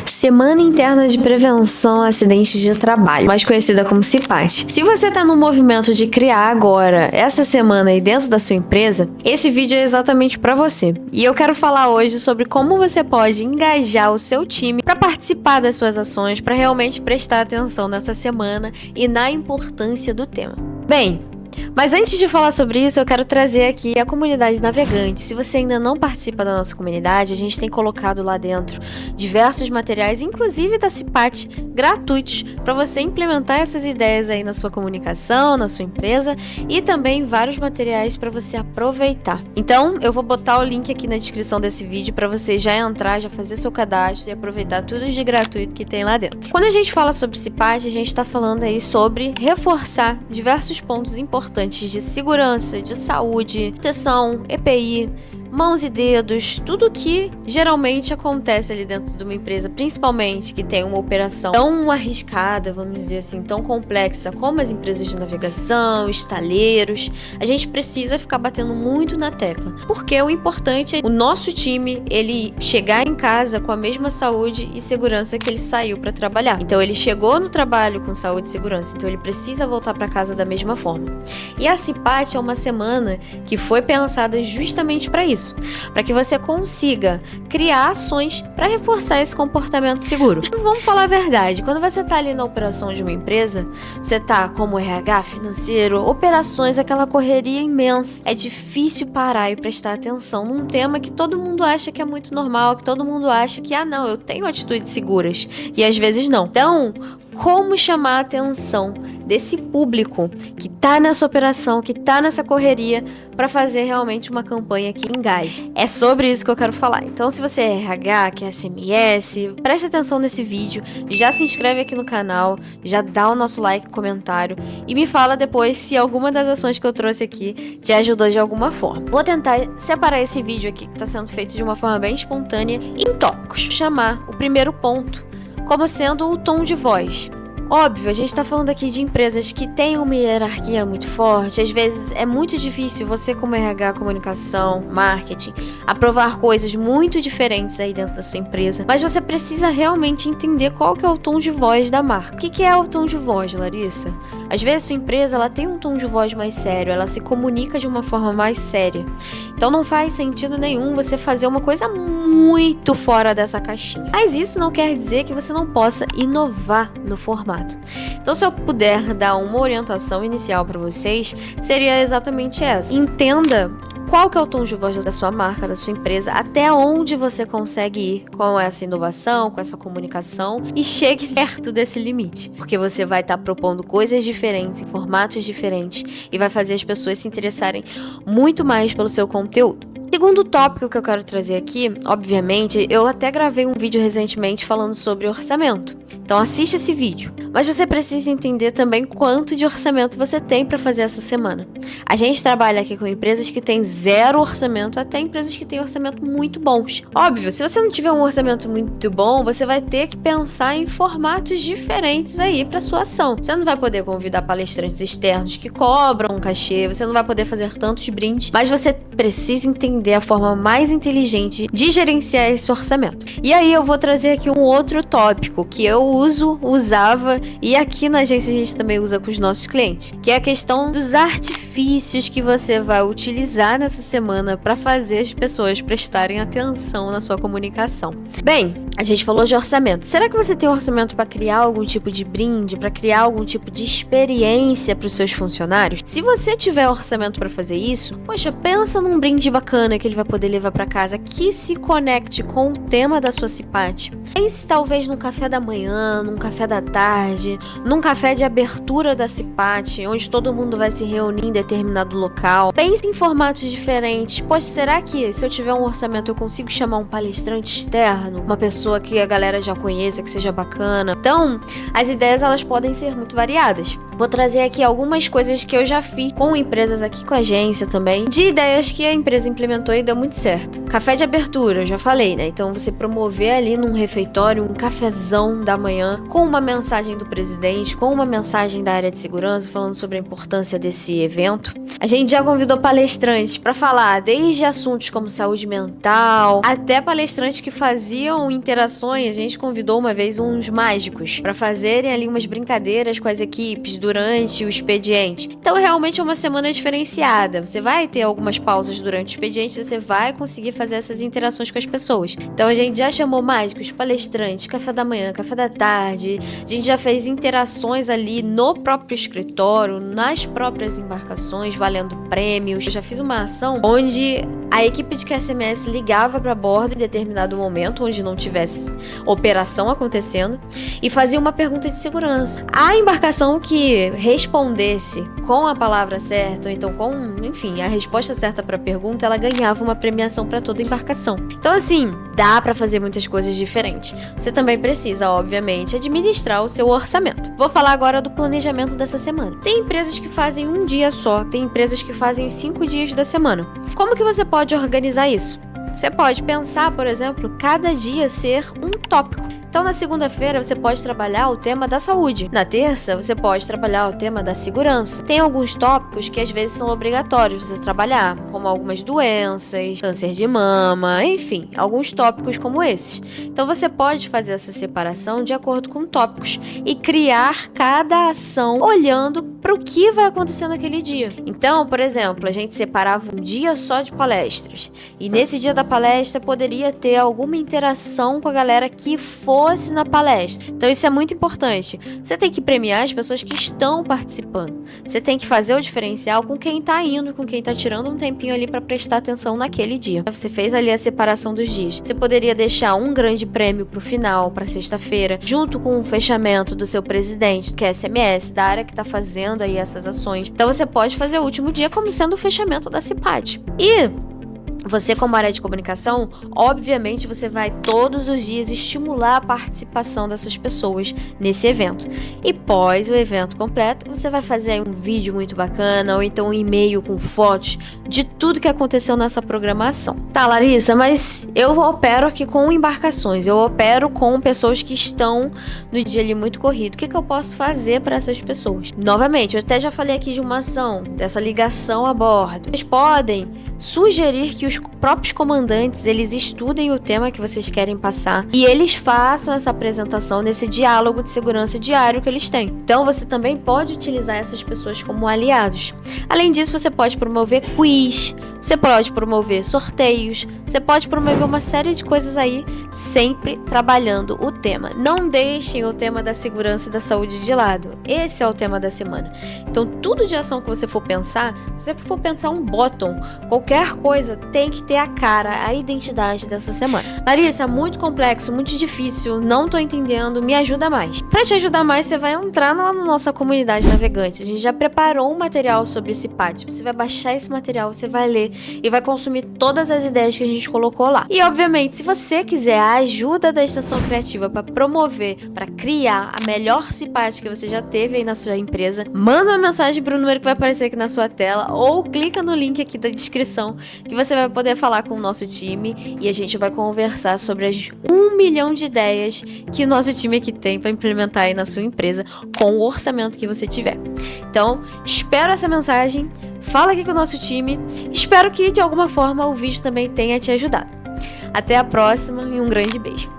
Semana Interna de Prevenção a Acidentes de Trabalho, mais conhecida como CIPAT. Se você está no movimento de criar agora, essa semana aí dentro da sua empresa, esse vídeo é exatamente para você. E eu quero falar hoje sobre como você pode engajar o seu time para participar das suas ações, para realmente prestar atenção nessa semana e na importância do tema. Bem, mas antes de falar sobre isso, eu quero trazer aqui a comunidade navegante. Se você ainda não participa da nossa comunidade, a gente tem colocado lá dentro diversos materiais, inclusive da CIPAT, gratuitos, para você implementar essas ideias aí na sua comunicação, na sua empresa, e também vários materiais para você aproveitar. Então, eu vou botar o link aqui na descrição desse vídeo para você já entrar, já fazer seu cadastro e aproveitar tudo de gratuito que tem lá dentro. Quando a gente fala sobre CIPAT, a gente está falando aí sobre reforçar diversos pontos importantes de segurança, de saúde, proteção, EPI, mãos e dedos, tudo que geralmente acontece ali dentro de uma empresa, principalmente que tem uma operação tão arriscada, vamos dizer assim, tão complexa como as empresas de navegação, estaleiros. A gente precisa ficar batendo muito na tecla, porque o importante é o nosso time, ele chegar em casa com a mesma saúde e segurança que ele saiu para trabalhar. Então ele chegou no trabalho com saúde e segurança, então ele precisa voltar para casa da mesma forma. E a CIPAT é uma semana que foi pensada justamente para isso, para que você consiga criar ações para reforçar esse comportamento seguro. Vamos falar a verdade, quando você está ali na operação de uma empresa, você está como RH, financeiro, operações, aquela correria imensa, é difícil parar e prestar atenção num tema que todo mundo acha que é muito normal, que todo mundo acha que, não, eu tenho atitudes seguras, e às vezes não. Então, como chamar a atenção desse público que tá nessa operação, que tá nessa correria, para fazer realmente uma campanha que engaje? É sobre isso que eu quero falar. Então, se você é RH, que é SMS, preste atenção nesse vídeo, já se inscreve aqui no canal, já dá o nosso like, comentário e me fala depois se alguma das ações que eu trouxe aqui te ajudou de alguma forma. Vou tentar separar esse vídeo aqui, que está sendo feito de uma forma bem espontânea, em tópicos. Chamar o primeiro ponto como sendo o tom de voz. Óbvio, a gente está falando aqui de empresas que têm uma hierarquia muito forte. Às vezes é muito difícil você, como RH, comunicação, marketing, aprovar coisas muito diferentes aí dentro da sua empresa. Mas você precisa realmente entender qual que é o tom de voz da marca. O que é o tom de voz, Larissa? Às vezes sua empresa ela tem um tom de voz mais sério, ela se comunica de uma forma mais séria. Então não faz sentido nenhum você fazer uma coisa muito fora dessa caixinha. Mas isso não quer dizer que você não possa inovar no formato. Então, se eu puder dar uma orientação inicial para vocês, seria exatamente essa. Entenda qual que é o tom de voz da sua marca, da sua empresa, até onde você consegue ir com essa inovação, com essa comunicação, e chegue perto desse limite. Porque você vai estar propondo coisas diferentes, em formatos diferentes, e vai fazer as pessoas se interessarem muito mais pelo seu conteúdo. Segundo tópico que eu quero trazer aqui, obviamente, eu até gravei um vídeo recentemente falando sobre orçamento. Então assiste esse vídeo. Mas você precisa entender também quanto de orçamento você tem para fazer essa semana. A gente trabalha aqui com empresas que têm zero orçamento, até empresas que têm orçamento muito bons. Óbvio, se você não tiver um orçamento muito bom, você vai ter que pensar em formatos diferentes aí para sua ação. Você não vai poder convidar palestrantes externos que cobram um cachê, você não vai poder fazer tantos brindes, mas você precisa entender a forma mais inteligente de gerenciar esse orçamento. E aí eu vou trazer aqui um outro tópico que eu usava e aqui na agência a gente também usa com os nossos clientes, que é a questão dos artifícios que você vai utilizar nessa semana para fazer as pessoas prestarem atenção na sua comunicação. Bem, a gente falou de orçamento. Será que você tem orçamento para criar algum tipo de brinde, para criar algum tipo de experiência para os seus funcionários? Se você tiver orçamento para fazer isso, poxa, pensa num brinde bacana que ele vai poder levar para casa, que se conecte com o tema da sua CIPAT. Pense talvez no café da manhã, num café da tarde, num café de abertura da CIPAT, onde todo mundo vai se reunir em determinado local. Pense em formatos diferentes. Poxa, será que se eu tiver um orçamento eu consigo chamar um palestrante externo? Uma pessoa que a galera já conheça, que seja bacana? Então, as ideias elas podem ser muito variadas. vou trazer aqui algumas coisas que eu já fiz com empresas aqui com a agência também, de ideias que a empresa implementou e deu muito certo. Café de abertura, eu já falei, né? Então você promover ali num refeitório um cafezão da manhã com uma mensagem do presidente, com uma mensagem da área de segurança falando sobre a importância desse evento. A gente já convidou palestrantes para falar desde assuntos como saúde mental, até palestrantes que faziam interações. A gente convidou uma vez uns mágicos para fazerem ali umas brincadeiras com as equipes durante o expediente. Então realmente é uma semana diferenciada. Você vai ter algumas pausas durante o expediente, você vai conseguir fazer essas interações com as pessoas. Então a gente já chamou mágicos, palestrantes, café da manhã, café da tarde. A gente já fez interações ali no próprio escritório, nas próprias embarcações, valendo prêmios. Eu já fiz uma ação onde a equipe de QSMS ligava para bordo em determinado momento, onde não tivesse operação acontecendo, e fazia uma pergunta de segurança. A embarcação que respondesse com a palavra certa, ou então com, enfim, a resposta certa para a pergunta, ela ganhava uma premiação para toda a embarcação. Então, assim, dá para fazer muitas coisas diferentes. Você também precisa, obviamente, administrar o seu orçamento. Vou falar agora do planejamento dessa semana. Tem empresas que fazem um dia só, tem empresas que fazem os 5 dias da semana. Como que você pode organizar isso? Você pode pensar, por exemplo, cada dia ser um tópico. Então, na segunda-feira, você pode trabalhar o tema da saúde. Na terça, você pode trabalhar o tema da segurança. Tem alguns tópicos que, às vezes, são obrigatórios você trabalhar, como algumas doenças, câncer de mama, enfim, alguns tópicos como esses. Então, você pode fazer essa separação de acordo com tópicos e criar cada ação olhando para o que vai acontecer naquele dia. Então, por exemplo, a gente separava um dia só de palestras. E nesse dia da palestra, poderia ter alguma interação com a galera que fosse na palestra. Então isso é muito importante. Você tem que premiar as pessoas que estão participando. Você tem que fazer o diferencial com quem está indo, com quem está tirando um tempinho ali para prestar atenção naquele dia. Você fez ali a separação dos dias. Você poderia deixar um grande prêmio para o final, para sexta-feira, junto com o fechamento do seu presidente, que é SMS, da área que está fazendo aí essas ações. Então você pode fazer o último dia como sendo o fechamento da CIPAD. E você, como área de comunicação, obviamente você vai todos os dias estimular a participação dessas pessoas nesse evento. E pós o evento completo, você vai fazer um vídeo muito bacana, ou então um e-mail com fotos de tudo que aconteceu nessa programação. Tá, Larissa, mas eu opero aqui com embarcações, eu opero com pessoas que estão no dia ali muito corrido. O que eu posso fazer para essas pessoas? Novamente, eu até já falei aqui de uma ação, dessa ligação a bordo. Vocês podem sugerir que os próprios comandantes, eles estudem o tema que vocês querem passar e eles façam essa apresentação nesse diálogo de segurança diário que eles têm. Então você também pode utilizar essas pessoas como aliados. Além disso, você pode promover quiz, você pode promover sorteios, você pode promover uma série de coisas aí, sempre trabalhando o tema. Não deixem o tema da segurança e da saúde de lado. Esse é o tema da semana. Então tudo de ação que você for pensar, se você for pensar um bottom, qualquer coisa tem que ter a cara, a identidade dessa semana. Larissa, muito complexo, muito difícil, não tô entendendo, me ajuda mais. Pra te ajudar mais, você vai entrar lá na nossa comunidade navegante. A gente já preparou um material sobre esse PAD. Você vai baixar esse material, você vai ler e vai consumir todas as ideias que a gente colocou lá. E obviamente, se você quiser a ajuda da Estação Criativa para promover, para criar a melhor CIPAD que você já teve aí na sua empresa, manda uma mensagem pro número que vai aparecer aqui na sua tela ou clica no link aqui da descrição que você vai poder falar com o nosso time e a gente vai conversar sobre as 1 milhão de ideias que o nosso time aqui tem para implementar aí na sua empresa com o orçamento que você tiver. Então, espero essa mensagem, fala aqui com o nosso time, espero que de alguma forma o vídeo também tenha te ajudado. Até a próxima e um grande beijo.